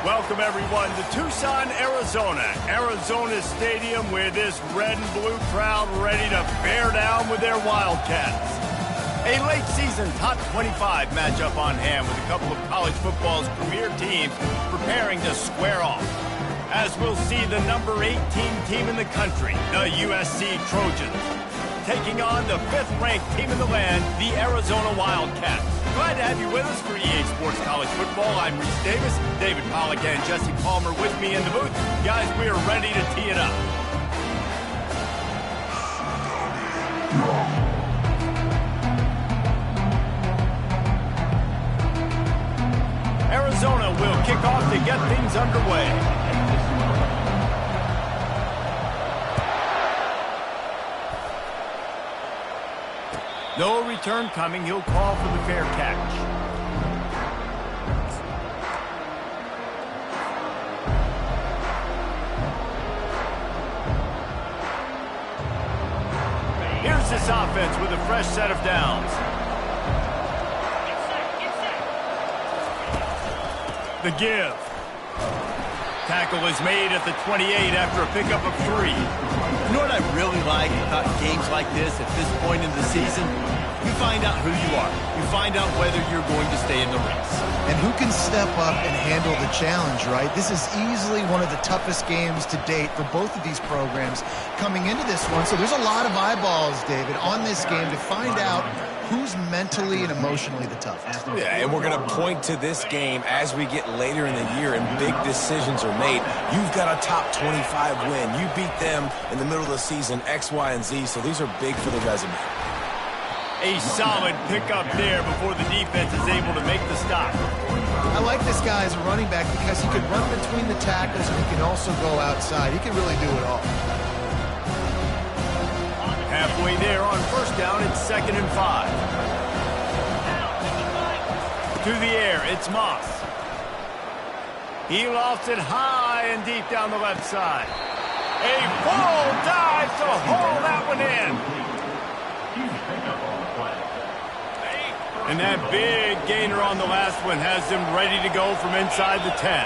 Welcome, everyone, to Tucson, Arizona. Arizona Stadium with this red and blue crowd ready to bear down with their Wildcats. A late-season top 25 matchup on hand with a couple of college football's premier teams preparing to square off. As we'll see the number 18 team in the country, the USC Trojans, taking on the 5th-ranked team in the land, the Arizona Wildcats. Glad to have you with us for EA Sports College Football. I'm Reese Davis, David Pollack and Jesse Palmer with me in the booth. Guys, we are ready to tee it up. Arizona will kick off to get things underway. No return coming. He'll call for the fair catch. Here's this offense with a fresh set of downs. The give. Tackle is made at the 28 after a pickup of 3. You know what I really like about games like this at this point in the season? You find out who you are. You find out whether you're going to stay in the race. And who can step up and handle the challenge, right? This is easily one of the toughest games to date for both of these programs coming into this one. So there's a lot of eyeballs, David, on this game to find out who's mentally and emotionally the toughest. Yeah, and we're going to point to this game as we get later in the year and big decisions are made. You've got a top 25 win. You beat them in the middle of the season, X, Y, and Z, so these are big for the resume. A solid pickup there before the defense is able to make the stop. I like this guy as a running back because he can run between the tackles and he can also go outside. He can really do it all. Halfway there on first down, it's 2nd and 5. To the air, it's Moss. He lofts it high and deep down the left side. A full dive to haul that one in. And that big gainer on the last one has them ready to go from inside the 10.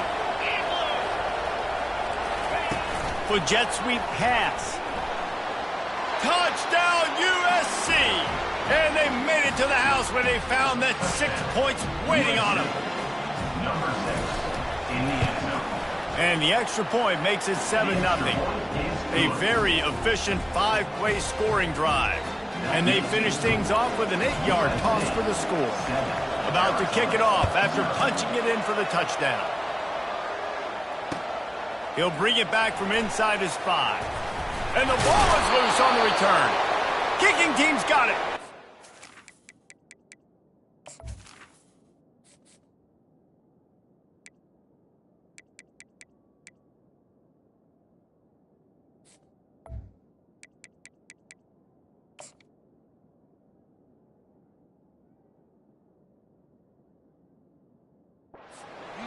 For jet sweep pass. Touchdown USC! And they made it to the house where they found that 6 points waiting on them. And the extra point makes it 7-0. A very efficient 5-play scoring drive. And they finish things off with an 8-yard toss for the score. About to kick it off after punching it in for the touchdown. He'll bring it back from inside his 5. And the ball is loose on the return. Kicking team's got it.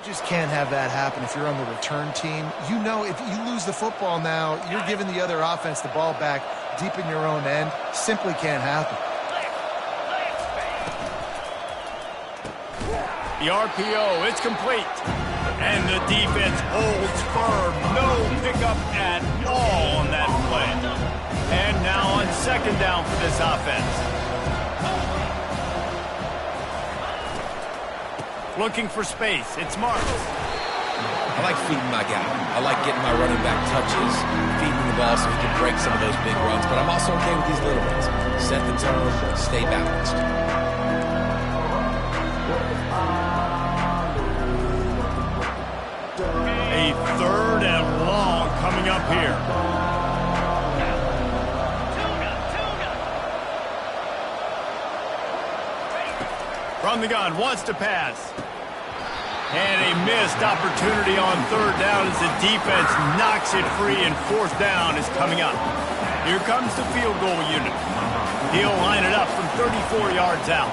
Just can't have that happen if you're on the return team. You know, if you lose the football now, you're giving the other offense the ball back deep in your own end. Simply can't happen. The RPO, it's complete. And the defense holds firm. No pickup at all on that play. And now on 2nd down for this offense. Looking for space. It's Marks. I like feeding my guy. I like getting my running back touches, feeding the ball so he can break some of those big runs. But I'm also okay with these little ones. Set the tone, stay balanced. A 3rd and long coming up here. From the gun, wants to pass. And a missed opportunity on 3rd down as the defense knocks it free and 4th down is coming up. Here comes the field goal unit. He'll line it up from 34 yards out.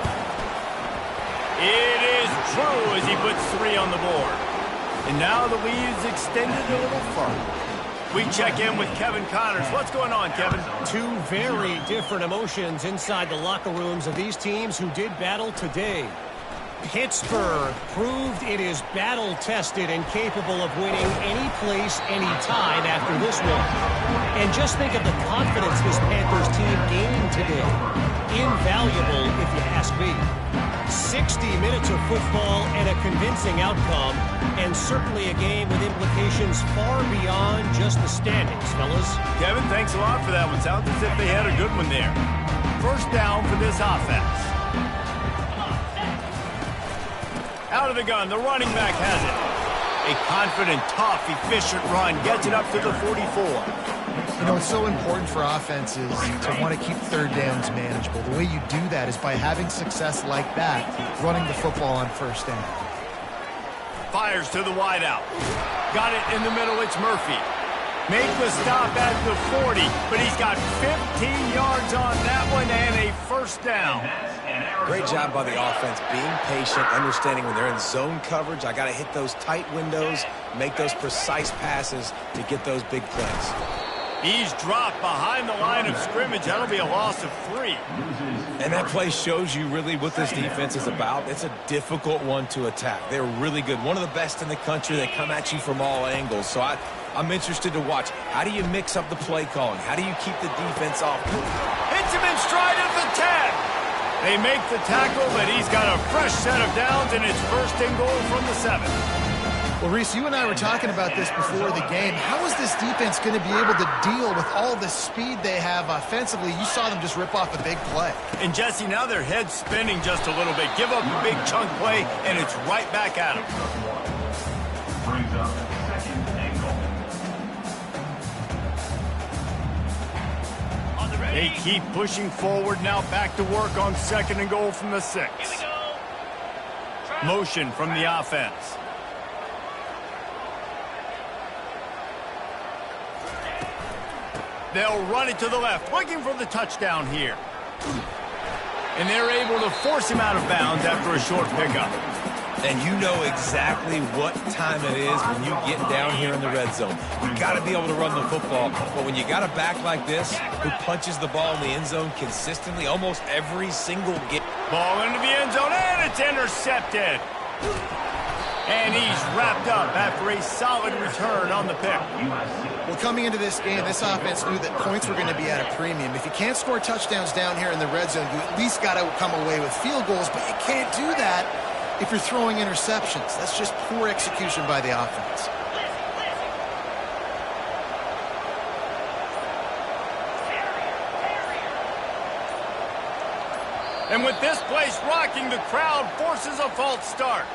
It is true as he puts 3 on the board. And now the lead is extended a little further. We check in with Kevin Connors. What's going on, Kevin? Two very different emotions inside the locker rooms of these teams who did battle today. Pittsburgh proved it is battle-tested and capable of winning any place, any time after this one. And just think of the confidence this Panthers team gained today. Invaluable, if you ask me. 60 minutes of football and a convincing outcome, and certainly a game with implications far beyond just the standings, fellas. Kevin, thanks a lot for that one. Sounds as if they had a good one there. First down for this offense. Out of the gun, the running back has it. A confident, tough, efficient run gets it up to the 44. You know, it's so important for offenses to want to keep third downs manageable. The way you do that is by having success like that, running the football on first down. Fires to the wideout. Got it in the middle, it's Murphy. Make the stop at the 40, but he's got 15 yards on that one and a first down. Great job by the offense, being patient, understanding when they're in zone coverage, I got to hit those tight windows, make those precise passes to get those big plays. He's dropped behind the line of scrimmage. That'll be a loss of 3. And that play shows you really what this defense is about. It's a difficult one to attack. They're really good. One of the best in the country. They come at you from all angles. So I'm interested to watch. How do you mix up the play calling? How do you keep the defense off? Hits him in stride at the 10. They make the tackle, but he's got a fresh set of downs, and it's first and goal from the 7. Well, Reese, you and I were talking about this before the game. How is this defense going to be able to deal with all the speed they have offensively? You saw them just rip off a big play. And, Jesse, now their head's spinning just a little bit. Give up a big chunk play, and it's right back at them. Brings up second and goal. They keep pushing forward now, back to work on second and goal from the 6. Motion from the offense. They'll run it to the left, looking for the touchdown here. And they're able to force him out of bounds after a short pickup. And you know exactly what time it is when you get down here in the red zone. You got to be able to run the football. But when you got a back like this who punches the ball in the end zone consistently almost every single game. Ball into the end zone, and it's intercepted. And he's wrapped up after a solid return on the pick. Well, coming into this game, this offense knew that points were going to be at a premium. If you can't score touchdowns down here in the red zone, you at least got to come away with field goals, but you can't do that if you're throwing interceptions. That's just poor execution by the offense. And with this place rocking, the crowd forces a false start.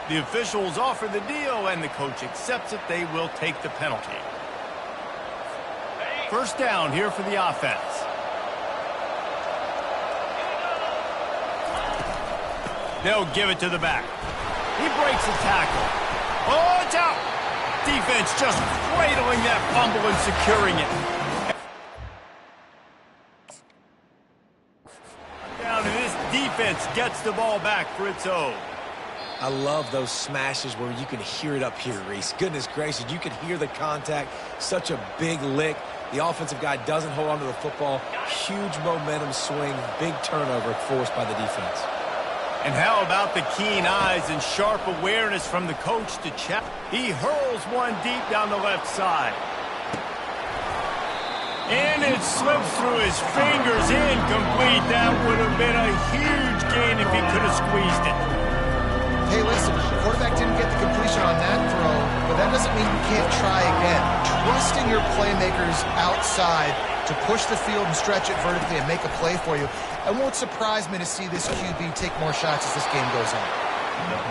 The officials offer the deal, and the coach accepts it. They will take the penalty. First down here for the offense. They'll give it to the back. He breaks a tackle. Oh, it's out. Defense just cradling that fumble and securing it. Down, and this defense gets the ball back for its own. I love those smashes where you can hear it up here, Reese. Goodness gracious, you can hear the contact. Such a big lick. The offensive guy doesn't hold on to the football. Huge momentum swing, big turnover forced by the defense. And how about the keen eyes and sharp awareness from the coach to check? He hurls one deep down the left side. And it slips through his fingers, incomplete. That would have been a huge gain if he could have squeezed it. Hey, listen, the quarterback didn't get the completion on that throw, but that doesn't mean you can't try again. Trusting your playmakers outside to push the field and stretch it vertically and make a play for you. It won't surprise me to see this QB take more shots as this game goes on.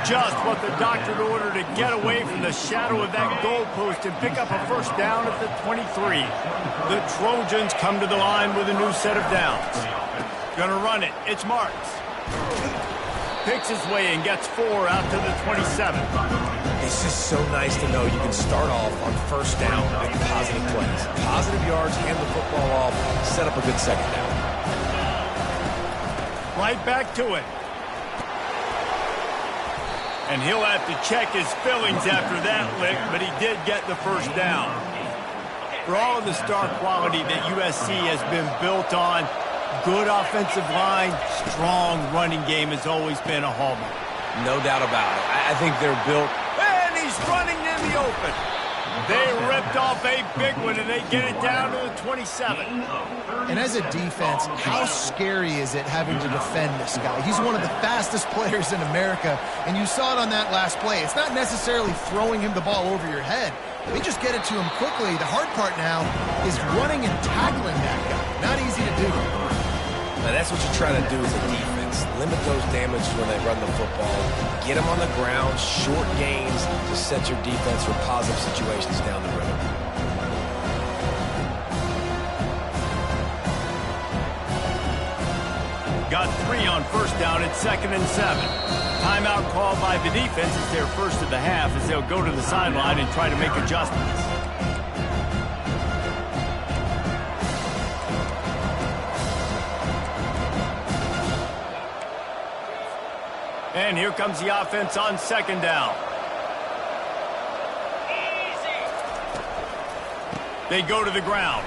Just what the doctor ordered to get away from the shadow of that goalpost and pick up a first down at the 23. The Trojans come to the line with a new set of downs. Gonna run it. It's Marks. Picks his way and gets 4 out to the 27. It's just so nice to know you can start off on first down with positive plays. Positive yards, hand the football off, set up a good second down. Right back to it. And he'll have to check his fillings after that lick, but he did get the first down. For all of the star quality that USC has been built on, good offensive line, strong running game has always been a hallmark. No doubt about it. I think they're built. And he's running in the open. They ripped off a big one, and they get it down to the 27. And as a defense, how scary is it having to defend this guy? He's one of the fastest players in America, and you saw it on that last play. It's not necessarily throwing him the ball over your head. They just get it to him quickly. The hard part now is running and tackling that guy. Not easy to do. Now, that's what you're trying to do as a defense. Limit those damages when they run the football. Get them on the ground, short gains to set your defense for positive situations down the road. Got 3 on first down at 2nd and 7. Timeout called by the defense. It's their first of the half as they'll go to the sideline and try to make adjustments. And here comes the offense on 2nd down. They go to the ground.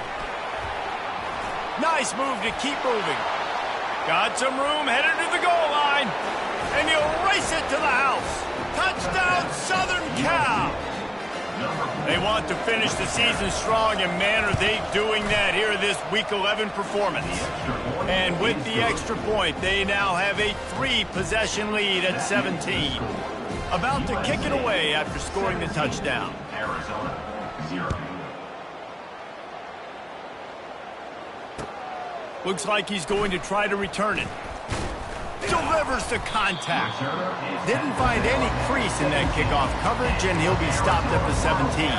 Nice move to keep moving. Got some room, headed to the goal line. And he'll race it to the house. Touchdown, Southern Cal. They want to finish the season strong, and man, are they doing that here in this Week 11 performance. And with the extra point, they now have a 3-possession lead at 17. About to kick it away after scoring the touchdown. Arizona, 0. Looks like he's going to try to return it. Delivers the contact. Didn't find any crease in that kickoff coverage, and he'll be stopped at the 17.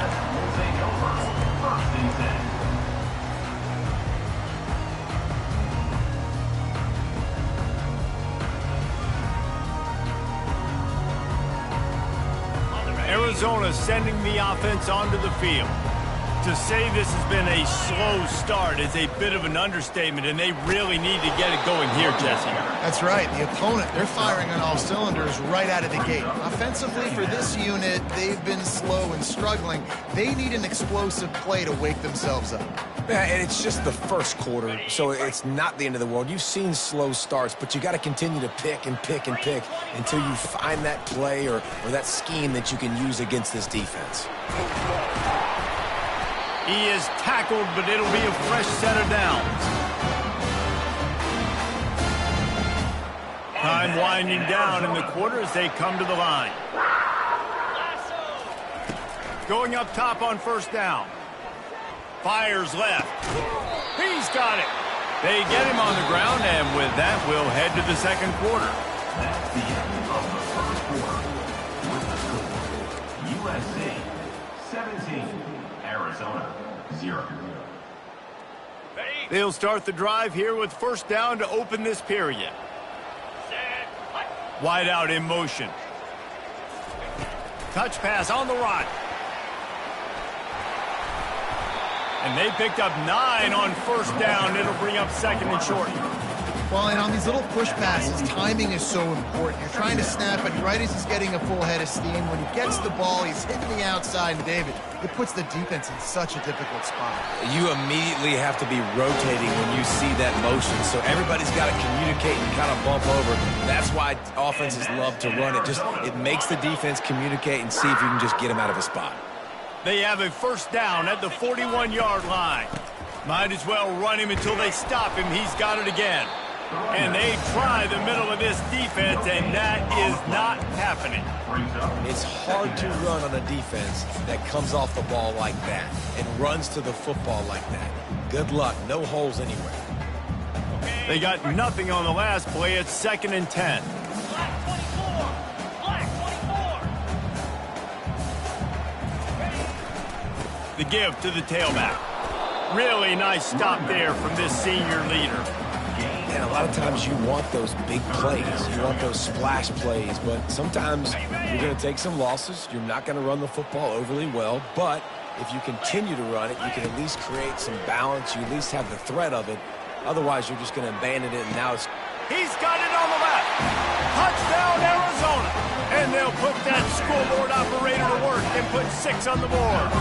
Arizona sending the offense onto the field. To say this has been a slow start is a bit of an understatement, and they really need to get it going here, Jesse. That's right. The opponent, they're firing on all cylinders right out of the gate. Offensively, for this unit, they've been slow and struggling. They need an explosive play to wake themselves up. Yeah, and it's just the first quarter, so it's not the end of the world. You've seen slow starts, but you got to continue to pick and pick and pick until you find that play or that scheme that you can use against this defense. He is tackled, but it'll be a fresh set of downs. Time winding down in the quarter as they come to the line. Going up top on first down. Fires left. He's got it. They get him on the ground, and with that, we'll head to the second quarter. That's the end of the first quarter. With the score, USC 17, Arizona 0. They'll start the drive here with first down to open this period. Wide out in motion. Touch pass on the run. And they picked up 9 on first down. It'll bring up 2nd and short. Well, and on these little push passes, timing is so important. You're trying to snap it right as he's getting a full head of steam. When he gets the ball, he's hitting the outside. And, David, it puts the defense in such a difficult spot. You immediately have to be rotating when you see that motion, so everybody's got to communicate and kind of bump over. That's why offenses love to run it. It makes the defense communicate and see if you can just get him out of a spot. They have a first down at the 41-yard line. Might as well run him until they stop him. He's got it again. And they try the middle of this defense, and that is not happening. It's hard to run on a defense that comes off the ball like that and runs to the football like that. Good luck. No holes anywhere. They got nothing on the last play. It's 2nd and 10. Black 24. Black 24. The give to the tailback. Really nice stop there from this senior leader. And a lot of times you want those big plays. You want those splash plays. But sometimes you're going to take some losses. You're not going to run the football overly well. But if you continue to run it, you can at least create some balance. You at least have the threat of it. Otherwise, you're just going to abandon it. And now it's... He's got it on the left. Touchdown, Arizona. And they'll put that scoreboard operator to work and put 6 on the board.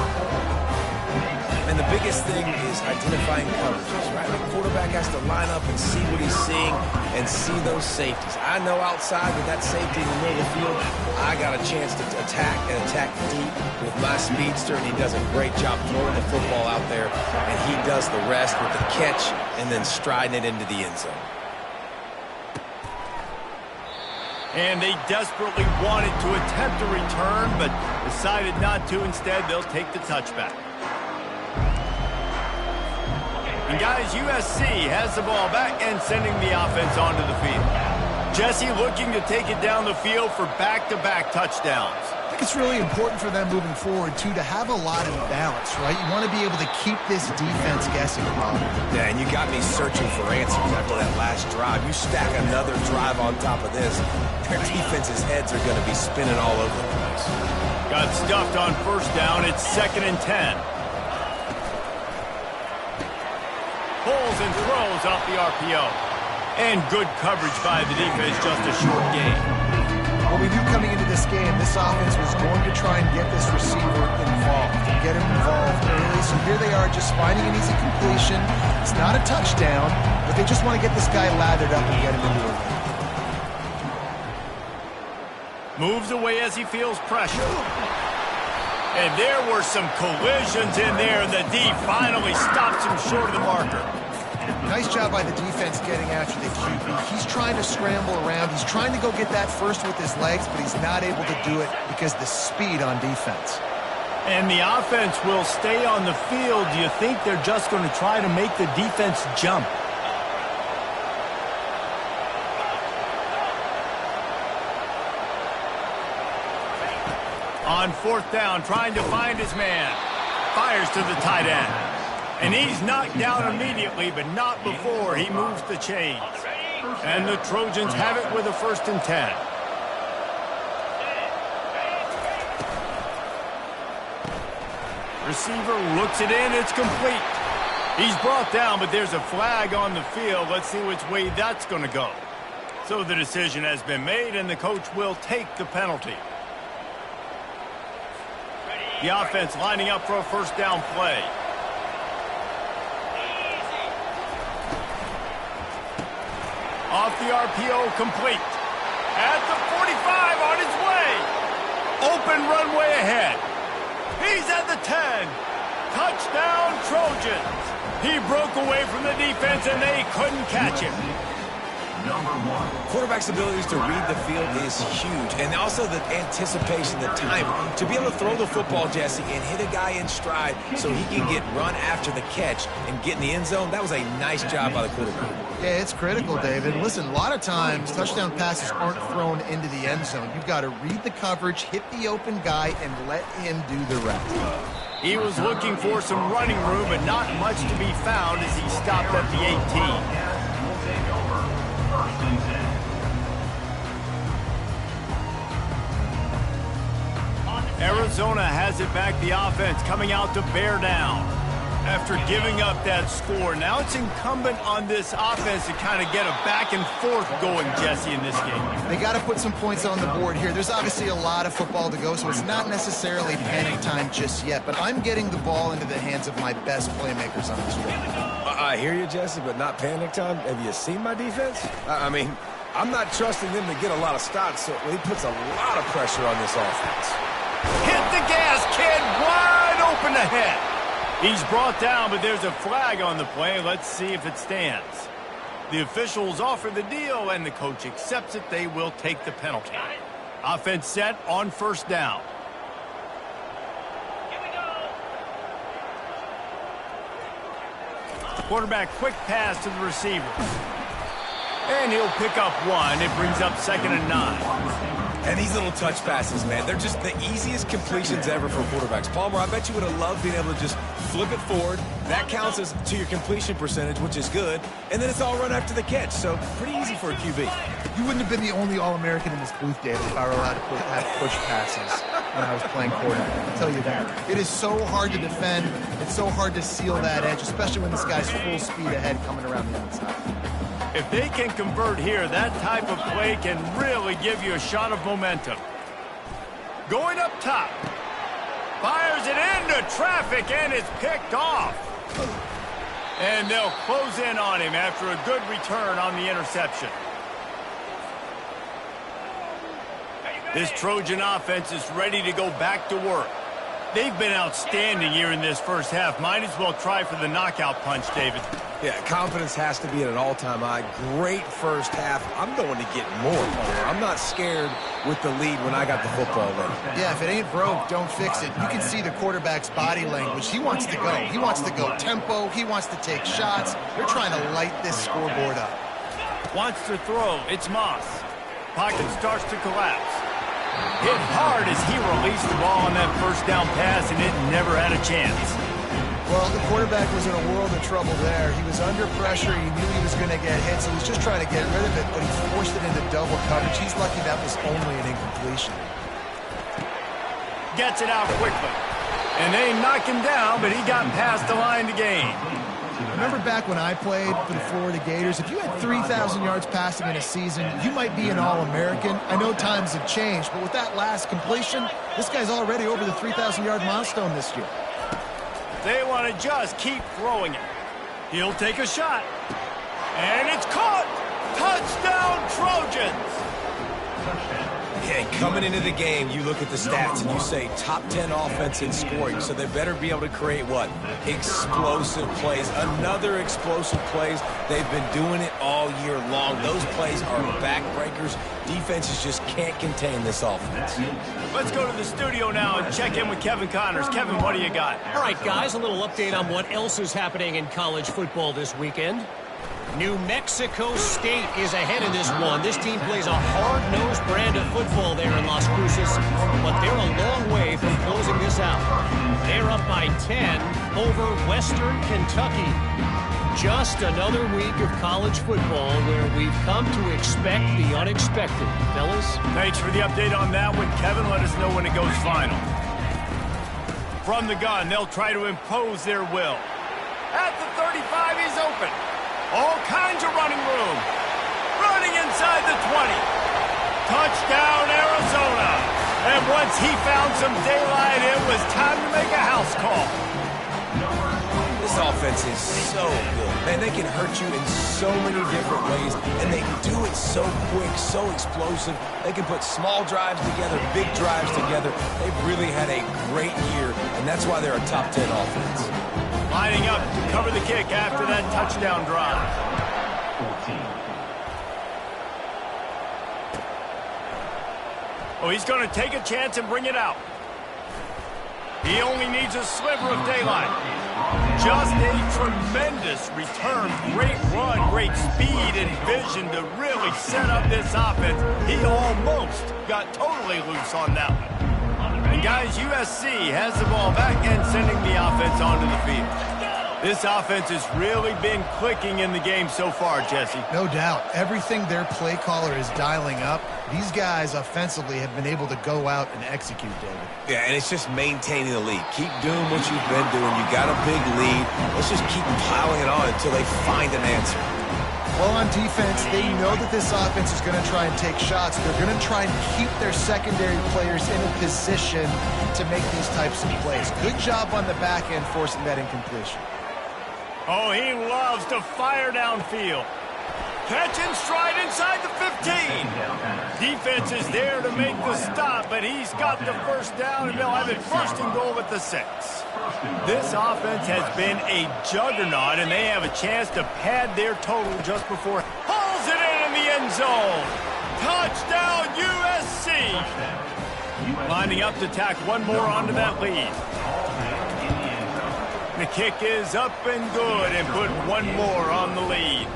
And the biggest thing is identifying coverages, right? The quarterback has to line up and see what he's seeing and see those safeties. I know outside with that safety in the middle of the field, I got a chance to attack and attack deep with my speedster, and he does a great job throwing the football out there, and he does the rest with the catch and then striding it into the end zone. And they desperately wanted to attempt a return, but decided not to. Instead, they'll take the touchback. And guys, USC has the ball back and sending the offense onto the field. Jesse looking to take it down the field for back-to-back touchdowns. I think it's really important for them moving forward, too, to have a lot of balance, right? You want to be able to keep this defense guessing, Bob. Yeah, and you got me searching for answers after that last drive. You stack another drive on top of this, their defense's heads are going to be spinning all over the place. Got stuffed on first down. It's 2nd and 10. Pulls and throws off the RPO. And good coverage by the defense, just a short gain. Well, we knew coming into this game, this offense was going to try and get this receiver involved, get him involved early. So here they are just finding an easy completion. It's not a touchdown, but they just want to get this guy lathered up and get him into a lead. Moves away as he feels pressure. And there were some collisions in there. The D finally stops him short of the marker. Nice job by the defense getting after the QB. He's trying to scramble around. He's trying to go get that first with his legs, but he's not able to do it because of the speed on defense. And the offense will stay on the field. Do you think they're just going to try to make the defense jump? On 4th down, trying to find his man. Fires to the tight end. And he's knocked down immediately, but not before he moves the chains. And the Trojans have it with a 1st and 10. Receiver looks it in. It's complete. He's brought down, but there's a flag on the field. Let's see which way that's going to go. So the decision has been made, and the coach will take the penalty. The offense lining up for a 1st down play. Off the RPO, complete. At the 45, on his way. Open runway ahead. He's at the 10. Touchdown, Trojans. He broke away from the defense, and they couldn't catch him. Quarterback's abilities to read the field is huge, and also the anticipation, the time to be able to throw the football, Jesse, and hit a guy in stride so he can get run after the catch and get in the end zone. That was a nice job by the quarterback. Yeah, it's critical, David. Listen, a lot of times touchdown passes aren't thrown into the end zone. You've got to read the coverage, hit the open guy, and let him do the rest. He was looking for some running room, but not much to be found as he stopped at the 18. Arizona has it back, the offense coming out to bear down. After giving up that score, now it's incumbent on this offense to kind of get a back and forth going, Jesse, in this game. They got to put some points on the board here. There's obviously a lot of football to go, so it's not necessarily panic time just yet, but I'm getting the ball into the hands of my best playmakers on this drive. I hear you, Jesse, but not panic time. Have you seen my defense? I mean, I'm not trusting them to get a lot of stops, so he puts a lot of pressure on this offense. Hit the gas, kid, wide open ahead. He's brought down, but there's a flag on the play. Let's see if it stands. The officials offer the deal, and the coach accepts it. They will take the penalty. Offense set on 1st down. Quarterback quick pass to the receiver. And he'll pick up one. It brings up 2nd and 9. And these little touch passes, man, they're just the easiest completions ever for quarterbacks. Palmer, I bet you would have loved being able to just flip it forward. That counts as to your completion percentage, which is good. And then it's all run after the catch, so pretty easy for a QB. You wouldn't have been the only All-American in this booth, David, if I were allowed to have push passes when I was playing quarterback. I'll tell you that. It is so hard to defend. It's so hard to seal that edge, especially when this guy's full speed ahead coming around the outside. If they can convert here, that type of play can really give you a shot of momentum. Going up top. Fires it into traffic, and it's picked off. And they'll close in on him after a good return on the interception. This Trojan offense is ready to go back to work. They've been outstanding here in this first half. Might as well try for the knockout punch, David. Yeah, confidence has to be at an all-time high. Great first half. I'm going to get more. I'm not scared with the lead when I got the football there. Yeah, if it ain't broke, don't fix it. You can see the quarterback's body language. He wants to go. He wants to go tempo. He wants to take shots. They're trying to light this scoreboard up. Wants to throw. It's Moss. Pocket starts to collapse. Hit hard as he released the ball on that first down pass, and it never had a chance. Well, the quarterback was in a world of trouble there. He was under pressure. He knew he was going to get hit, so he's just trying to get rid of it, but he forced it into double coverage. He's lucky that was only an incompletion. Gets it out quickly. And they knock him down, but he got past the line to gain. Remember back when I played for the Florida Gators, if you had 3,000 yards passing in a season, you might be an All-American. I know times have changed, but with that last completion, this guy's already over the 3,000-yard milestone this year. They want to just keep throwing it. He'll take a shot. And it's caught! Touchdown, Trojans! Yeah, coming into the game, you look at the stats and you say top 10 offense in scoring, so they better be able to create what? Explosive plays. Another explosive plays. They've been doing it all year long. Those plays are backbreakers. Defenses just can't contain this offense. Let's go to the studio now and check in with Kevin Connors. Kevin, what do you got? All right, guys, a little update on what else is happening in college football this weekend. New Mexico State is ahead in this one. This team plays a hard-nosed brand of football there in Las Cruces, but they're a long way from closing this out. They're up by 10 over Western Kentucky. Just another week of college football where we've come to expect the unexpected. Fellas? Thanks for the update on that one, Kevin. Let us know when it goes final. From the gun, they'll try to impose their will. At the 35, he's open. All kinds of running room. Running inside the 20. Touchdown, Arizona. And once he found some daylight, it was time to make a house call. This offense is so good. Man, they can hurt you in so many different ways, and they do it so quick, so explosive. They can put small drives together, big drives together. They've really had a great year, and that's why they're a top 10 offense. Lining up to cover the kick after that touchdown drive. 14. Oh, he's going to take a chance and bring it out. He only needs a sliver of daylight. Just a tremendous return. Great run, great speed and vision to really set up this offense. He almost got totally loose on that one. And guys, USC has the ball back and sending the offense onto the field. This offense has really been clicking in the game so far, Jesse. No doubt. Everything their play caller is dialing up, these guys offensively have been able to go out and execute, David. Yeah, and it's just maintaining the lead. Keep doing what you've been doing. You got a big lead. Let's just keep piling it on until they find an answer. Well, on defense, they know that this offense is going to try and take shots. They're going to try and keep their secondary players in a position to make these types of plays. Good job on the back end forcing that incompletion. Oh, he loves to fire downfield. Catch and stride inside the 15. Defense is there to make the stop, but he's got the first down, and they'll have it first and goal at the 6. This offense has been a juggernaut, and they have a chance to pad their total just before. Hauls it in the end zone. Touchdown, USC. Lining up to tack one more onto that lead. The kick is up and good and put one more on the lead.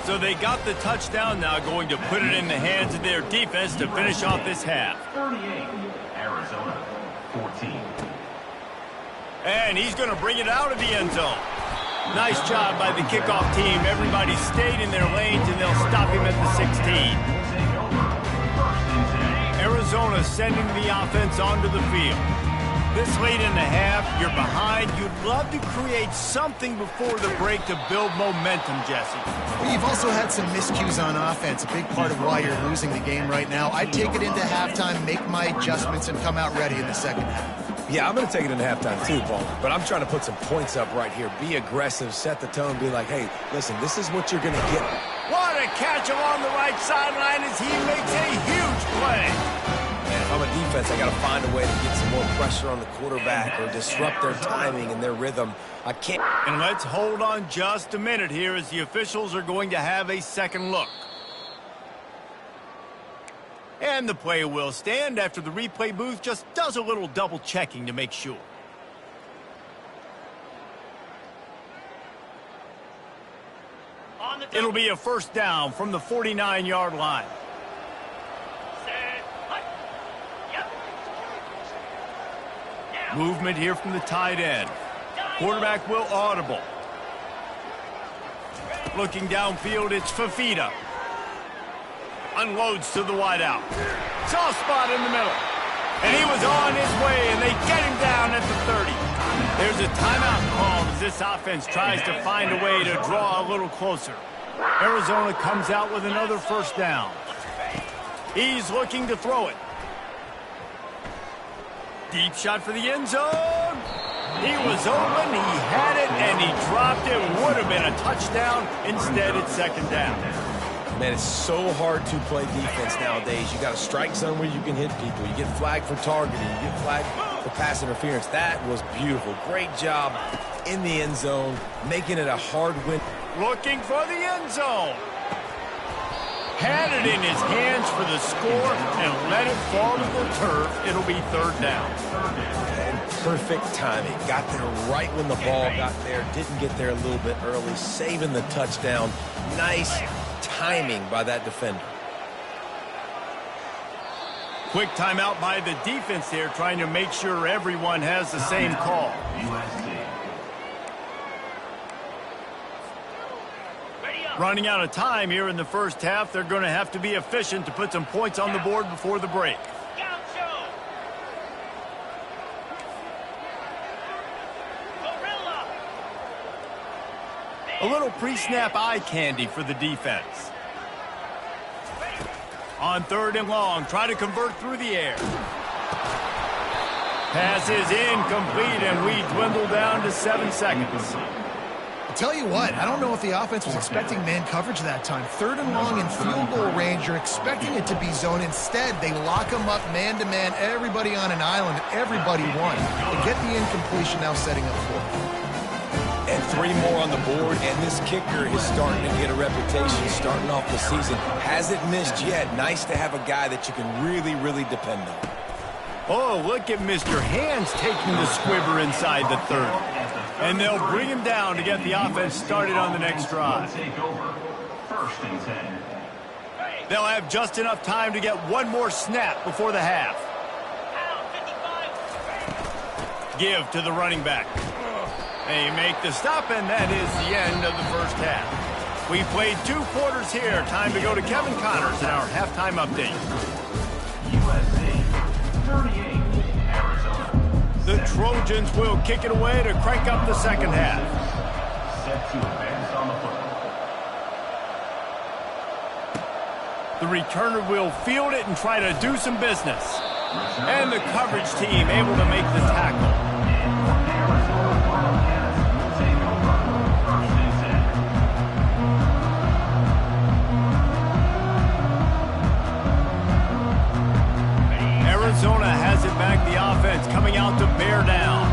So they got the touchdown, now going to put it in the hands of their defense to finish off this half. 38, Arizona, 14. And he's going to bring it out of the end zone. Nice job by the kickoff team. Everybody stayed in their lanes, and they'll stop him at the 16. Arizona sending the offense onto the field. This late in the half, you're behind. You'd love to create something before the break to build momentum, Jesse. Well, you've also had some miscues on offense, a big part of why you're losing the game right now. I'd take it into halftime, make my adjustments, and come out ready in the second half. Yeah, I'm going to take it into halftime too, Paul. But I'm trying to put some points up right here. Be aggressive, set the tone, be like, hey, listen, this is what you're going to get. What a catch along the right sideline as he makes a huge play. And if I'm a defense, I got to find a way to get some more pressure on the quarterback or disrupt their timing and their rhythm. I can't. And let's hold on just a minute here as the officials are going to have a second look. And the play will stand after the replay booth just does a little double checking to make sure. It'll be a first down from the 49-yard line. Movement here from the tight end. Quarterback will audible. Looking downfield, it's Fafita. Unloads to the wideout. Soft spot in the middle. And he was on his way, and they get him down at the 30. There's a timeout called as this offense tries to find a way to draw a little closer. Arizona comes out with another first down. He's looking to throw it. Deep shot for the end zone. He was open, he had it, and he dropped it. Would have been a touchdown. Instead, it's second down. Man, it's so hard to play defense nowadays. You got a strike zone where you can hit people. You get flagged for targeting. You get flagged for pass interference. That was beautiful. Great job in the end zone, making it a hard win. Looking for the end zone. Had it in his hands for the score and let it fall to the turf. It'll be third down. And perfect timing. Got there right when the ball got there. Didn't get there a little bit early. Saving the touchdown. Nice timing by that defender. Quick timeout by the defense here, trying to make sure everyone has the same call. USC. Running out of time here in the first half. They're going to have to be efficient to put some points on the board before the break. A little pre-snap eye candy for the defense. On third and long, try to convert through the air. Pass is incomplete, and we dwindle down to 7 seconds. I'll tell you what, I don't know if the offense was expecting man coverage that time. Third and long in field goal range, you're expecting it to be zone. Instead, they lock them up man-to-man, everybody on an island, everybody won. They get the incompletion, now setting up for it. And 3 more on the board, and this kicker is starting to get a reputation starting off the season. Hasn't missed yet. Nice to have a guy that you can really, really depend on. Oh, look at Mr. Hands taking the squibber inside the 30. And they'll bring him down to get the offense started on the next drive. Take over. First and 10. They'll have just enough time to get one more snap before the half. Give to the running back. They make the stop, and that is the end of the first half. We played 2 quarters here. Time to go to Kevin Connors in our halftime update. USC 38, Arizona. The Trojans will kick it away to crank up the second half. Set to advance on the football. The returner will field it and try to do some business. And the coverage team able to make the tackle. Arizona has it back, the offense coming out to bear down.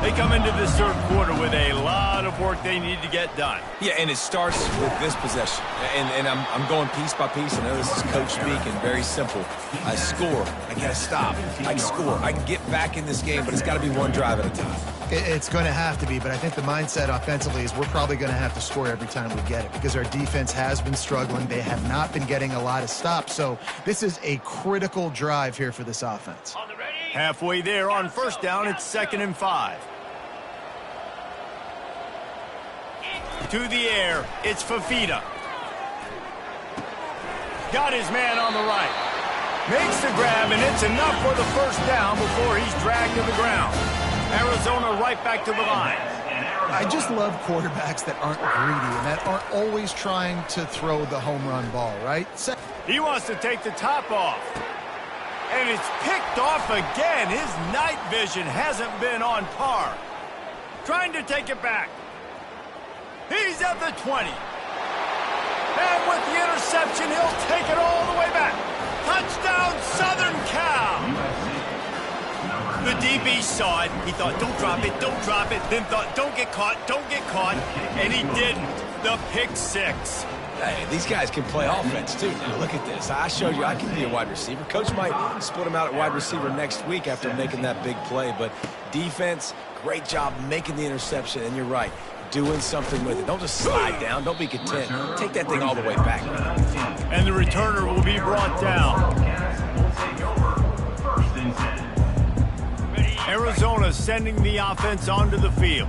They come into this third quarter with a lot of work they need to get done. Yeah, and it starts with this possession. And I'm going piece by piece. I know this is coach speak and very simple. I score. I got to stop. I score. I can get back in this game, but it's got to be one drive at a time. It's going to have to be, but I think the mindset offensively is we're probably going to have to score every time we get it because our defense has been struggling. They have not been getting a lot of stops, so this is a critical drive here for this offense. Halfway there on first down, it's 2nd and 5. To the air, it's Fafita. Got his man on the right. Makes the grab, and it's enough for the first down before he's dragged to the ground. Arizona right back to the line. I just love quarterbacks that aren't greedy and that aren't always trying to throw the home run ball, right? He wants to take the top off. And it's picked off again. His night vision hasn't been on par. Trying to take it back. He's at the 20. And with the interception, he'll take it all the way back. Touchdown, Southern Cal. The DB saw it. He thought, don't drop it, don't drop it. Then thought, don't get caught, don't get caught. And he didn't. The pick six. Hey, these guys can play offense, too. Now, look at this. I showed you I can be a wide receiver. Coach might split him out at wide receiver next week after making that big play. But defense, great job making the interception. And you're right, doing something with it. Don't just slide down. Don't be content. Take that thing all the way back. And the returner will be brought down. Arizona sending the offense onto the field.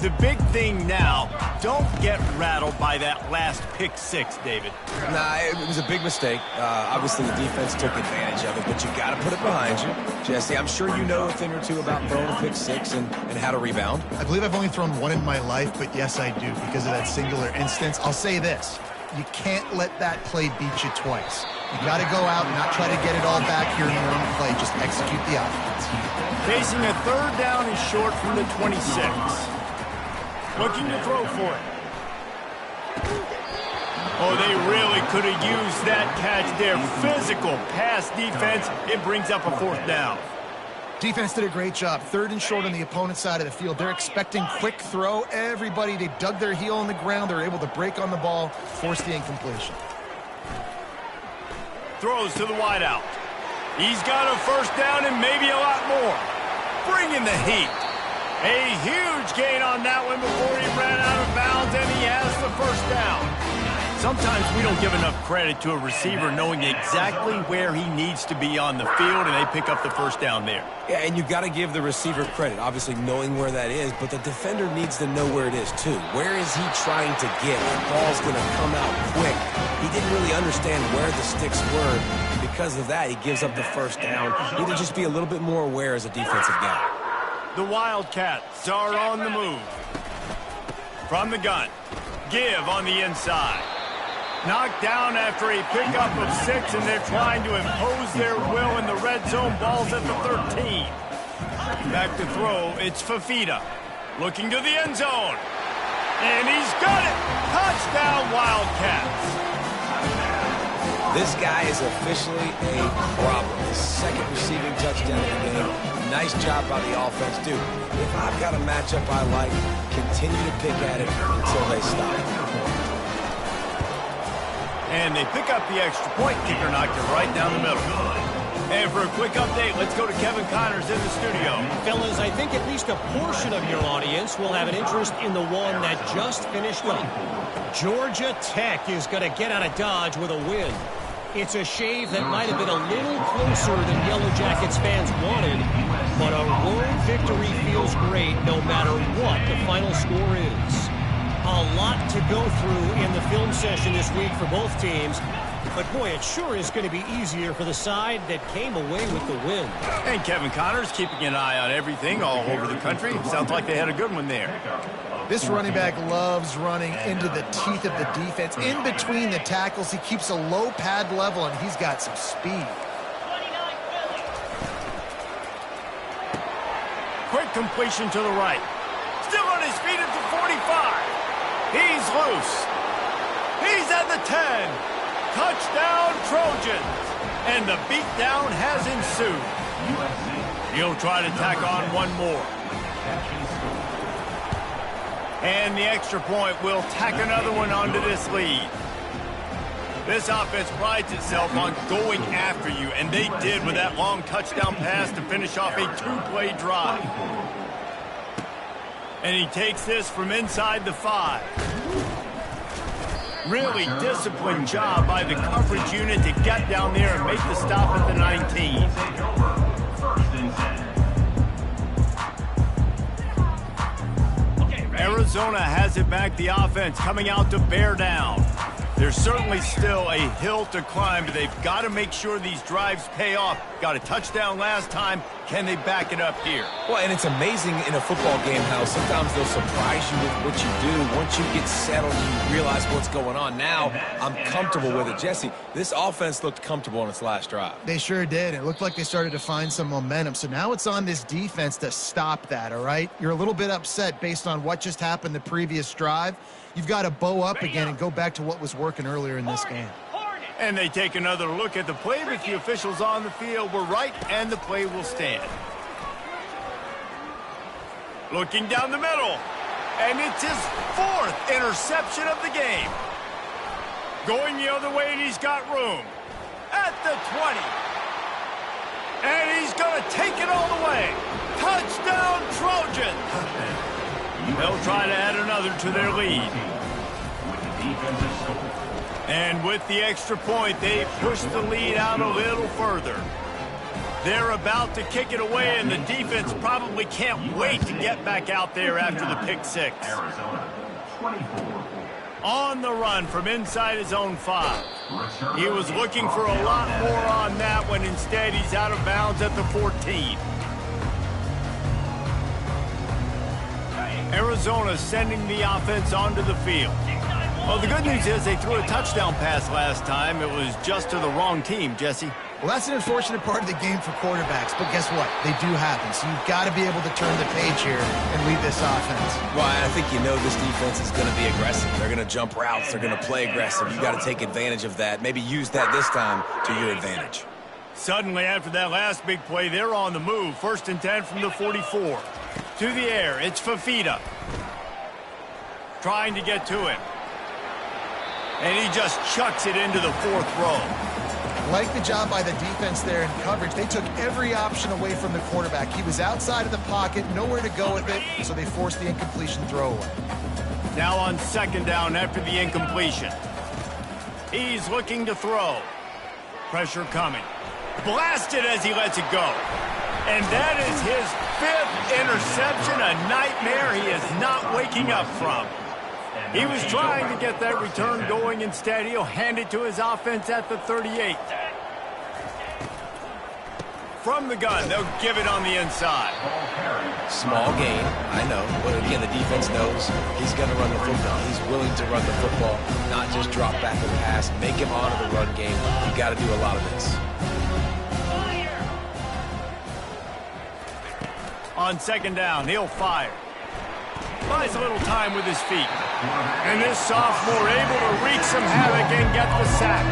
The big thing now, don't get rattled by that last pick six, David. Nah, it was a big mistake. Obviously, the defense took advantage of it, but you got to put it behind you. Jesse, I'm sure you know a thing or two about throwing a pick six and how to rebound. I believe I've only thrown one in my life, but yes, I do because of that singular instance. I'll say this. You can't let that play beat you twice. You got to go out and not try to get it all back here in the one play. Just execute the offense. Facing a third down and short from the 26. Looking to throw for it. Oh, they really could have used that catch there. Physical pass defense. It brings up a fourth down. Defense did a great job. Third and short on the opponent's side of the field. They're expecting quick throw. Everybody, they dug their heel on the ground. They're able to break on the ball, force the incompletion. Throws to the wideout. He's got a first down and maybe a lot more. Bringing the heat. A huge gain on that one before he ran out of bounds, and he has the first down. Sometimes we don't give enough credit to a receiver knowing exactly where he needs to be on the field, and they pick up the first down there. Yeah, and you've got to give the receiver credit, obviously knowing where that is, but the defender needs to know where it is, too. Where is he trying to get? The ball's going to come out quick. He didn't really understand where the sticks were. Because of that, he gives up the first down. He need to just be a little bit more aware as a defensive guy. The Wildcats are on the move. From the gun. Give on the inside. Knocked down after a pickup of 6, and they're trying to impose their will in the red zone. Ball's at the 13. Back to throw, it's Fafita. Looking to the end zone. And he's got it! Touchdown, Wildcats! This guy is officially a problem. His second receiving touchdown of the game. Nice job by the offense, dude. If I've got a matchup I like, continue to pick at it until they stop. And they pick up the extra point. Kicker knocked it right down the middle. And for a quick update, let's go to Kevin Connors in the studio. Fellas, I think at least a portion of your audience will have an interest in the one that just finished up. Georgia Tech is going to get out of Dodge with a win. It's a shave that might have been a little closer than Yellow Jackets fans wanted, but a road victory feels great no matter what the final score is. A lot to go through in the film session this week for both teams, but boy, it sure is going to be easier for the side that came away with the win. And Kevin Connors keeping an eye on everything all over the country. Sounds like they had a good one there. This running back loves running into the teeth of the defense. In between the tackles, he keeps a low pad level, and he's got some speed. Quick completion to the right. Still on his feet at the 45. He's loose. He's at the 10. Touchdown, Trojans. And the beatdown has ensued. He'll try to tack on one more. And the extra point will tack another one onto this lead. This offense prides itself on going after you, and they did with that long touchdown pass to finish off a 2-play drive. And he takes this from inside the 5. Really disciplined job by the coverage unit to get down there and make the stop at the 19. Arizona has it back, the offense coming out to bear down. There's certainly still a hill to climb, but they've got to make sure these drives pay off. Got a touchdown last time, Can they back it up here? Well, and it's amazing in a football game how sometimes they'll surprise you with what you do. Once you get settled, you realize what's going on. Now, I'm comfortable with it. Jesse, this offense looked comfortable on its last drive. They sure did. It looked like they started to find some momentum. So now it's on this defense to stop that, all right? You're a little bit upset based on what just happened the previous drive. You've got to bow up again and go back to what was working earlier in this game. And they take another look at the play, but the officials on the field were right, and the play will stand. Looking down the middle, and it's his 4th interception of the game. Going the other way, and he's got room. At the 20. And he's going to take it all the way. Touchdown, Trojans! They'll try to add another to their lead. With the defensive score. And with the extra point, they push the lead out a little further. They're about to kick it away, and the defense probably can't wait to get back out there after the pick 6. Arizona, 24. On the run from inside his own 5. He was looking for a lot more on that when instead he's out of bounds at the 14. Arizona sending the offense onto the field. Well, the good news is they threw a touchdown pass last time. It was just to the wrong team, Jesse. Well, that's an unfortunate part of the game for quarterbacks, but guess what? They do happen. So you've got to be able to turn the page here and lead this offense. Well, I think you know this defense is going to be aggressive. They're going to jump routes. They're going to play aggressive. You've got to take advantage of that. Maybe use that this time to your advantage. Suddenly, after that last big play, they're on the move. 1st and 10 from the 44. To the air, it's Fafita. Trying to get to him. And he just chucks it into the 4th row. Like the job by the defense there in coverage. They took every option away from the quarterback. He was outside of the pocket, nowhere to go with it, so they forced the incompletion throwaway. Now on 2nd down after the incompletion. He's looking to throw. Pressure coming. Blasted as he lets it go. And that is his 5th interception, a nightmare he is not waking up from. He was trying to get that return going. Instead, he'll hand it to his offense at the 38. From the gun, they'll give it on the inside. Small gain, I know. But again, the defense knows he's going to run the football. He's willing to run the football, not just drop back and pass. Make him honor the run game. You got to do a lot of this. On 2nd down, he'll fire. Buys a little time with his feet. And this sophomore able to wreak some havoc and get the sack.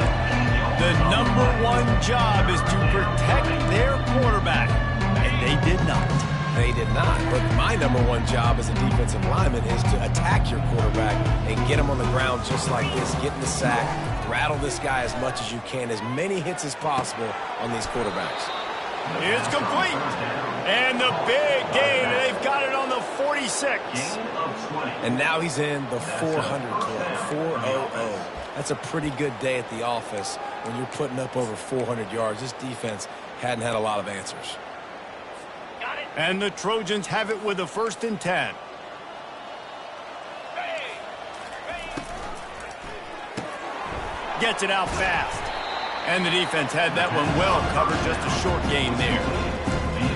The #1 job is to protect their quarterback. And they did not. They did not. But my #1 job as a defensive lineman is to attack your quarterback and get him on the ground just like this. Get in the sack. Rattle this guy as much as you can. As many hits as possible on these quarterbacks. It's complete. And the big gain. They've got it on the 46. And now he's in the 400 club, 400. That's a pretty good day at the office when you're putting up over 400 yards. This defense hadn't had a lot of answers. And the Trojans have it with a 1st and 10. Gets it out fast. And the defense had that one well covered, just a short gain there.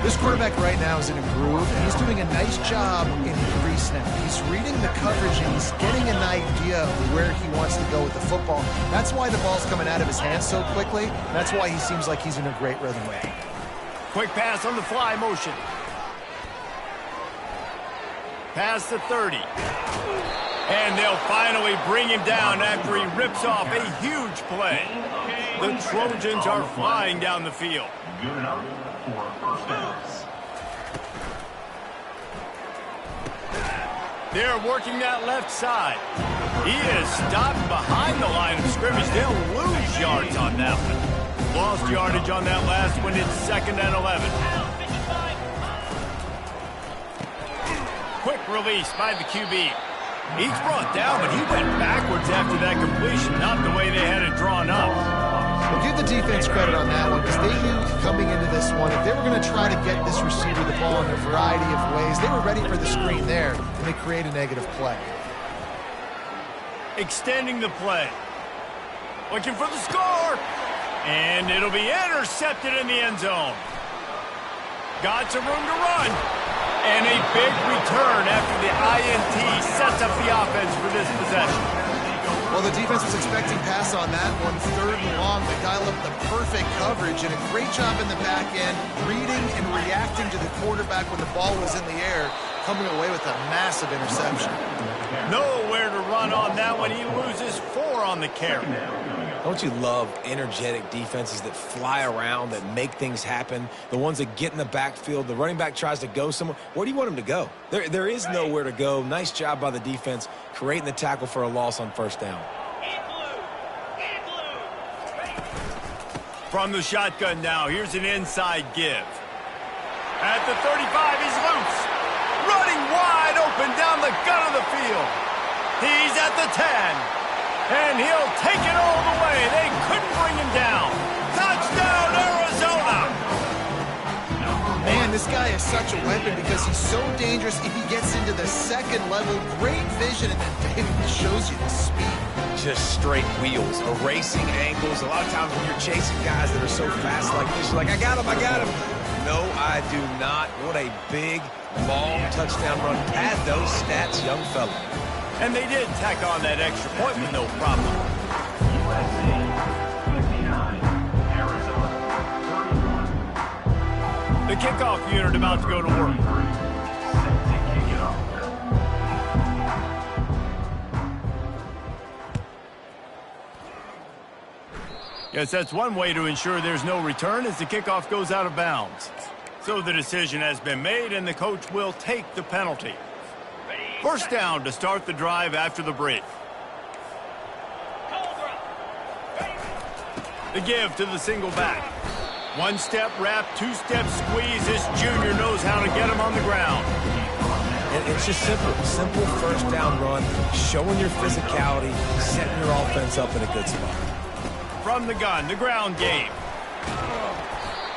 This quarterback right now is in a groove, and he's doing a nice job in pre-snap. He's reading the coverage, and he's getting an idea of where he wants to go with the football. That's why the ball's coming out of his hands so quickly. That's why he seems like he's in a great rhythm. Quick pass on the fly motion. Past the 30. And they'll finally bring him down after he rips off a huge play. The Trojans are flying down the field. Good enough for 1st downs. They're working that left side. He is stopped behind the line of scrimmage. They'll lose yards on that one. Lost yardage on that last one. It's 2nd and 11. Quick release by the QB. He's brought down, but he went backwards after that completion, not the way they had it drawn up. Well, give the defense credit on that one, because they knew coming into this one, if they were going to try to get this receiver the ball in a variety of ways, they were ready for the screen there, and they create a negative play. Extending the play. Looking for the score. And it'll be intercepted in the end zone. Got some room to run. And a big return after the INT sets up the offense for this possession. Well, the defense was expecting pass on that one. 3rd and long. They dial up the perfect coverage and a great job in the back end, reading and reacting to the quarterback when the ball was in the air, coming away with a massive interception. Nowhere to run on that one. He loses 4 on the carry. Don't you love energetic defenses that fly around, that make things happen, the ones that get in the backfield, the running back tries to go somewhere. Where do you want him to go? There is nowhere to go. Nice job by the defense creating the tackle for a loss on 1st down. From the shotgun now, here's an inside give. At the 35, he's loose. Running wide open down the gut of the field. He's at the 10. And he'll take it all the way. They couldn't bring him down. Touchdown, Arizona! Man, this guy is such a weapon because he's so dangerous if he gets into the 2nd level. Great vision, and then David shows you the speed. Just straight wheels, erasing angles. A lot of times when you're chasing guys that are so fast like this, you're like, I got him. No, I do not. What a big, long touchdown run. Pad those stats, young fella. And they did tack on that extra point with no problem. USC 59, Arizona 31. The kickoff unit about to go to work. Set to kick it off. Yes, that's one way to ensure there's no return as the kickoff goes out of bounds. So the decision has been made, and the coach will take the penalty. 1st down to start the drive after the break. The give to the single back. 1-step wrap, 2-step squeeze. This junior knows how to get him on the ground. And it's just simple 1st down run, showing your physicality, setting your offense up in a good spot. From the gun, the ground game.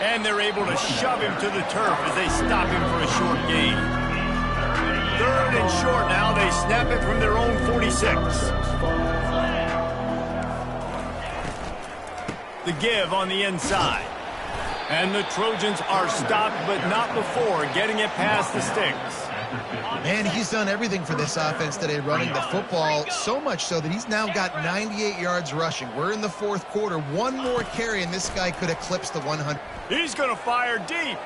And they're able to shove him to the turf as they stop him for a short gain. 3rd and short now. They snap it from their own 46. The give on the inside. And the Trojans are stopped, but not before getting it past the sticks. Man, he's done everything for this offense today, running the football, so much so that he's now got 98 yards rushing. We're in the 4th quarter. One more carry, and this guy could eclipse the 100. He's going to fire deep.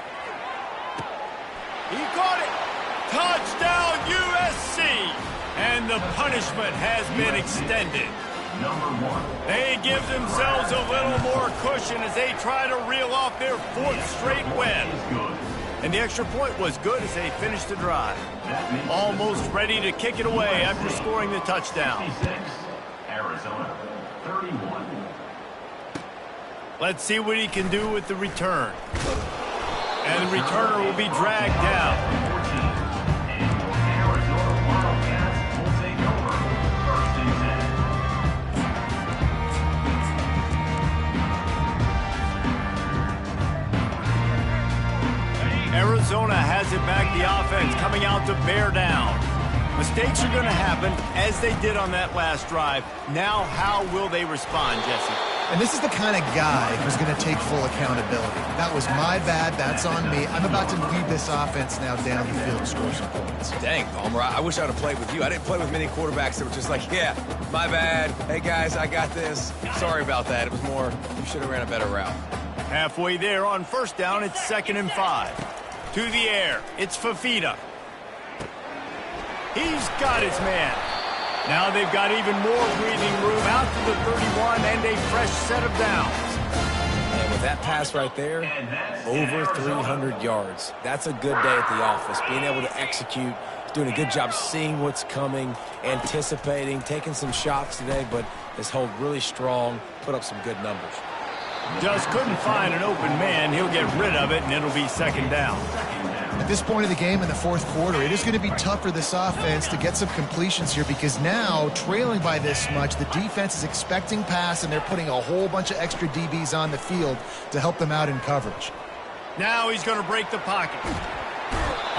He caught it. Touchdown, USC! And the punishment has been extended. They give themselves a little more cushion as they try to reel off their 4th straight win. And the extra point was good as they finished the drive. Almost ready to kick it away after scoring the touchdown. Arizona 31. Let's see what he can do with the return. And the returner will be dragged down. Arizona has it back, the offense coming out to bear down. Mistakes are going to happen, as they did on that last drive. Now, how will they respond, Jesse? And this is the kind of guy who's going to take full accountability. That was my bad. That's on me. I'm about to lead this offense now down the field and score some points. Dang, Palmer, I wish I would have played with you. I didn't play with many quarterbacks that were just like, yeah, my bad. Hey, guys, I got this. Sorry about that. It was more, you should have ran a better route. Halfway there on 1st down, it's 2nd and 5. To the air, it's Fafita. He's got his man. Now they've got even more breathing room out to the 31 and a fresh set of downs. And with that pass right there, over 300 yards. That's a good day at the office. Being able to execute, doing a good job seeing what's coming, anticipating, taking some shots today, but has held really strong, put up some good numbers. Just couldn't find an open man. He'll get rid of it, and it'll be 2nd down. At this point of the game in the 4th quarter, it is going to be tough for this offense to get some completions here because now, trailing by this much, the defense is expecting pass, and they're putting a whole bunch of extra DBs on the field to help them out in coverage. Now he's going to break the pocket.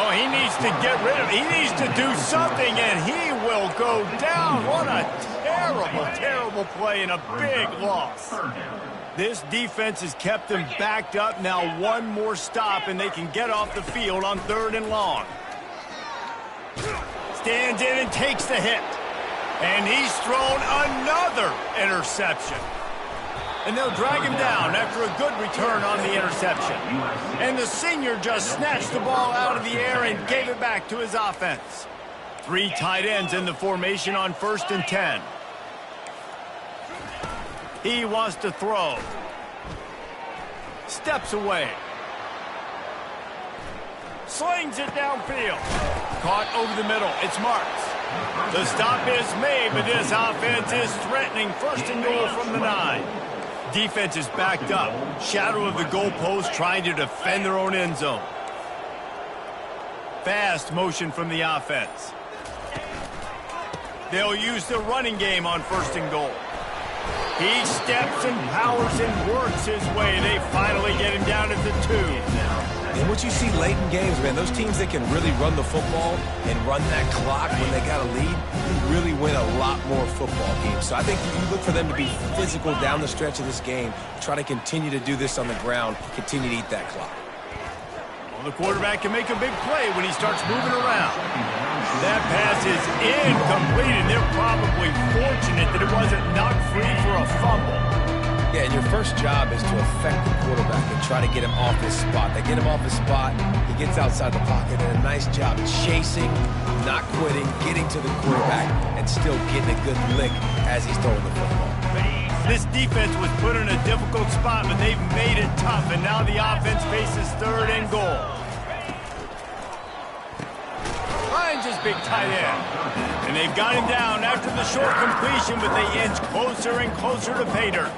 Oh, he needs to get rid of it. He needs to do something, and he will go down. What a terrible, terrible play and a big loss. This defense has them backed up. Now one more stop, and they can get off the field on 3rd and long. Stands in and takes the hit. And he's thrown another interception. And they'll drag him down after a good return on the interception. And the senior just snatched the ball out of the air and gave it back to his offense. 3 tight ends in the formation on 1st and 10. He wants to throw. Steps away. Slings it downfield. Caught over the middle. It's Marks. The stop is made, but this offense is threatening. 1st and goal from the 9. Defense is backed up. Shadow of the goalpost, trying to defend their own end zone. Fast motion from the offense. They'll use the running game on 1st and goal. He steps and powers and works his way. They finally get him down at the 2. And what you see late in games, man, those teams that can really run the football and run that clock when they got a lead, really win a lot more football games. So I think you look for them to be physical down the stretch of this game, try to continue to do this on the ground, continue to eat that clock. Well, the quarterback can make a big play when he starts moving around. That pass is incomplete, and they're probably fortunate that it wasn't knocked free for a fumble. Yeah, and your first job is to affect the quarterback and try to get him off his spot. They get him off his spot, he gets outside the pocket, and a nice job chasing, not quitting, getting to the quarterback, and still getting a good lick as he's throwing the football. This defense was put in a difficult spot, but they've made it tough, and now the offense faces 3rd and goal. Finds his big tight end. And they've got him down after the short completion, but they inch closer and closer to pay dirt.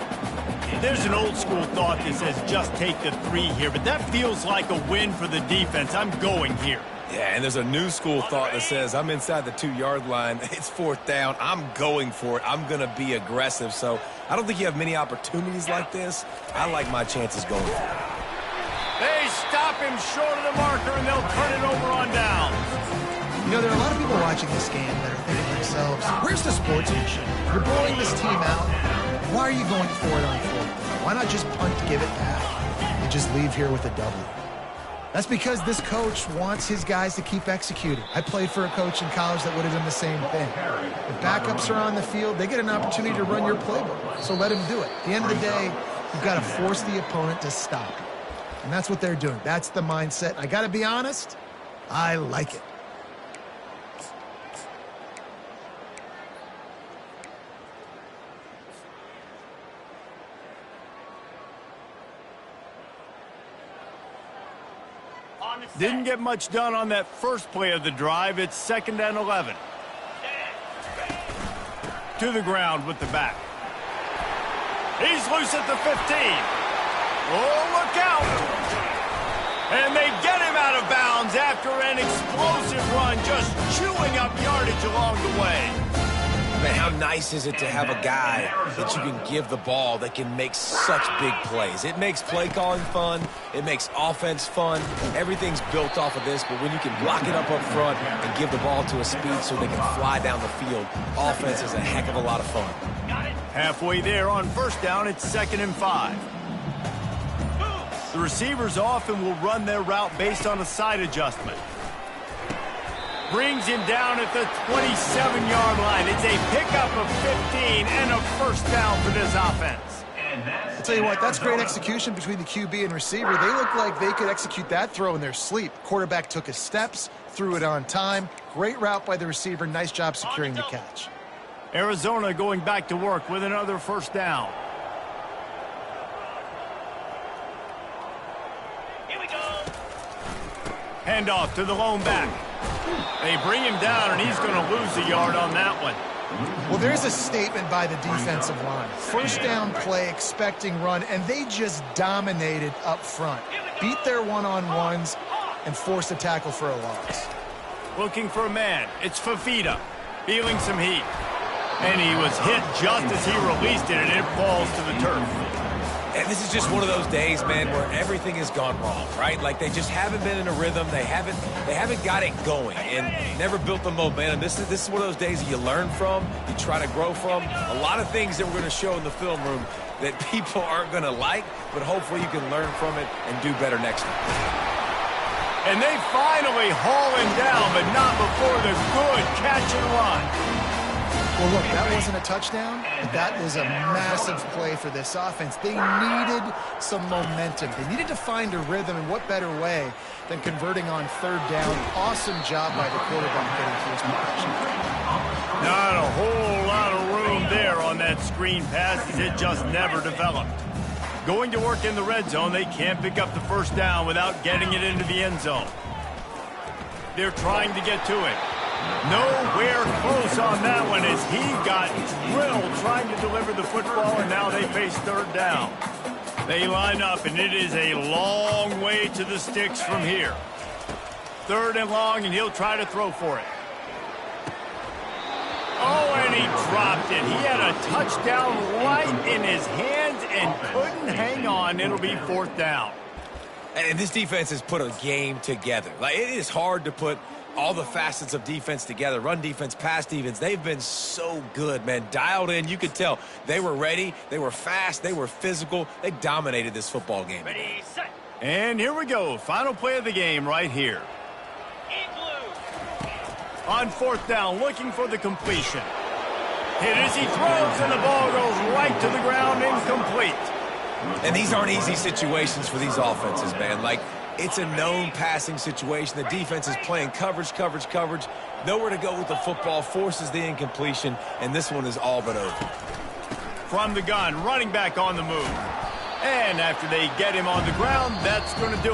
There's an old school thought that says just take the 3 here, but that feels like a win for the defense. I'm going here. Yeah, and there's a new school thought that says I'm inside the 2-yard line. It's 4th down. I'm going for it. I'm going to be aggressive. So I don't think you have many opportunities like this. I like my chances going for it. They stop him short of the marker, and they'll turn it over on down. You know, there are a lot of people watching this game that are thinking to themselves, where's the sportsmanship? You're blowing this team out. Why are you going for it on 4th? Why not just punt, give it back, and just leave here with a W? That's because this coach wants his guys to keep executing. I played for a coach in college that would have done the same thing. The backups are on the field. They get an opportunity to run your playbook, so let them do it. At the end of the day, you've got to force the opponent to stop. And that's what they're doing. That's the mindset. I got to be honest, I like it. Didn't get much done on that first play of the drive. It's 2nd and 11. To the ground with the back. He's loose at the 15. Oh, look out! And they get him out of bounds after an explosive run, just chewing up yardage along the way. Man, how nice is it to have a guy that you can give the ball that can make such big plays? It makes play calling fun. It makes offense fun. Everything's built off of this, but when you can block it up front and give the ball to a speed so they can fly down the field, offense is a heck of a lot of fun. Halfway there on 1st down, it's 2nd and 5. The receivers often will run their route based on a side adjustment. Brings him down at the 27-yard line. It's a pickup of 15 and a 1st down for this offense. I'll tell you what, that's great execution between the QB and receiver. They look like they could execute that throw in their sleep. Quarterback took his steps, threw it on time. Great route by the receiver. Nice job securing the catch. Arizona going back to work with another 1st down. Here we go. Handoff to the lone back. They bring him down, and he's going to lose a yard on that one. Well, there's a statement by the defensive line. 1st down play, expecting run, and they just dominated up front. Beat their one-on-ones and forced a tackle for a loss. Looking for a man. It's Fafita, feeling some heat. And he was hit just as he released it, and it falls to the turf. And this is just one of those days, man, where everything has gone wrong, right? Like they just haven't been in a rhythm. They haven't got it going and never built the momentum. This is one of those days that you learn from, you try to grow from. A lot of things that we're going to show in the film room that people aren't going to like, but hopefully you can learn from it and do better next time. And they finally haul him down, but not before the good catch and run. Well, look, that wasn't a touchdown. That is a massive play for this offense. They needed some momentum. They needed to find a rhythm, and what better way than converting on third down. Awesome job by the quarterback getting to his protection. Not a whole lot of room there on that screen pass, as it just never developed. Going to work in the red zone, they can't pick up the first down without getting it into the end zone. They're trying to get to it. Nowhere close on that one as he got drilled trying to deliver the football, and now they face third down. They line up, and it is a long way to the sticks from here. Third and long, and he'll try to throw for it. Oh, and he dropped it. He had a touchdown right in his hands and couldn't hang on. It'll be fourth down. And this defense has put a game together. Like, it is hard to put all the facets of defense together. Run defense, pass defense. They've been so good, man. Dialed in. You could tell they were ready. They were fast. They were physical. They dominated this football game. Ready, set. And here we go. Final play of the game right here. On fourth down, looking for the completion. Hit as he throws, and the ball goes right to the ground, incomplete. And these aren't easy situations for these offenses, man. Like, it's a known passing situation. The defense is playing coverage. Nowhere to go with the football, forces the incompletion, and this one is all but over. From the gun, running back on the move. And after they get him on the ground, that's going to do it.